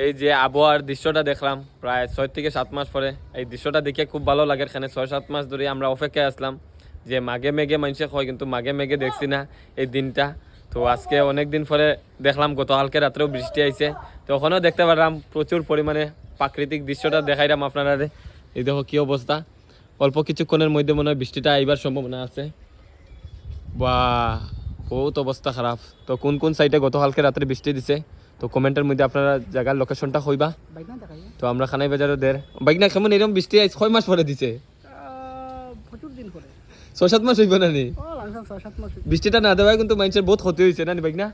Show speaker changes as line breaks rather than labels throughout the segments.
এই যে আবহাওয়ার দৃশ্যটা দেখলাম প্রায় 6 থেকে 7 মাস পরে, এই দৃশ্যটা দেখে খুব ভালো লাগে। এখানে 6-7 মাস ধরে আমরা অপেক্ষায় আসলাম যে মাঘে মেঘে মানুষে হয়, কিন্তু মাঘে মেঘে দেখছি না এই দিনটা। তো আজকে অনেক দিন পরে দেখলাম, গতকালকে রাত্রেও বৃষ্টি আইছে, তো ওখানেও দেখতে পারলাম প্রচুর পরিমাণে প্রাকৃতিক দৃশ্যটা দেখাইলাম আপনারা। এই দেখো কি অবস্থা, অল্প কিছুক্ষণের মধ্যে মনে হয় বৃষ্টিটা আইবার সম্ভাবনা আছে। বা বহুত অবস্থা খারাপ। তো কোন কোন সাইডে গতকালকে রাত্রে বৃষ্টি দিছে, তো কমেন্টের মধ্যে আপনারা জায়গার লোকেশনটা কইবা। তো আমরা খানাই বাজারও দের বাইক না কেমন এরকম বৃষ্টি 6 মাস পরে দিছে,
প্রচুর দিন পরে
6-7 মাস হইব না নি
লাগাতার 6-7 মাস
বৃষ্টিটা না দেওয়ায় কিন্তু মানুষের বহুত ক্ষতি হয়েছে না নি বাইক না।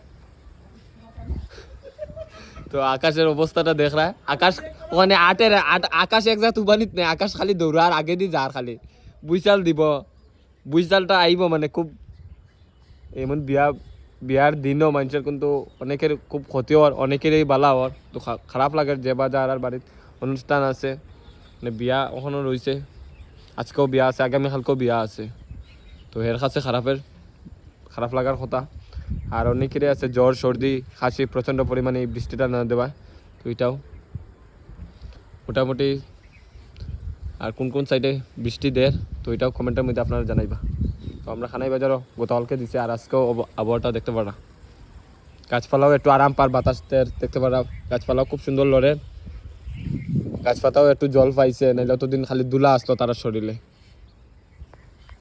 তো আকাশের অবস্থাটা দেখরা, আকাশ ওখানে আকাশ এক জায়গা তুবানিত নেই, আকাশ খালি দৌড়ার আগে দি যার খালি বুইচাল দিব, বুইচালটা আইব মানে খুব এমন বিয়ার দিনও মানুষের কিন্তু অনেকের খুব ক্ষতি হওয়ার, অনেকেরই বালা হওয়ার। তো খারাপ লাগে যে বা যার আর বাড়ির অনুষ্ঠান আছে, মানে বিয়া ওখানেও রয়েছে, আজকেও বিয়া আছে, আগামীকালকেও বিয়া আছে। তো এর কাছে খারাপ লাগার কথা। আর অনেকেরই আছে জ্বর সর্দি খাসি প্রচণ্ড পরিমাণে এই বৃষ্টিটা না দেওয়া। তো এটাও মোটামুটি। আর কোন কোন সাইডে বৃষ্টি দেয় তো এটাও কমেন্টের মধ্যে আপনারা জানাইবা। তো আমরা খানাই বাজারও গতকালকে দিছি, আর আজকেও আবহাওয়াটা দেখতে পারা, গাছপালাও একটু আরাম পার, বাতাস দেখতে পারা, গাছপালাও খুব সুন্দর লড়ে, গাছপাতাও একটু জল পাইছে, নাহলে অতদিন খালি দুলা আসলো তারা শরীরে।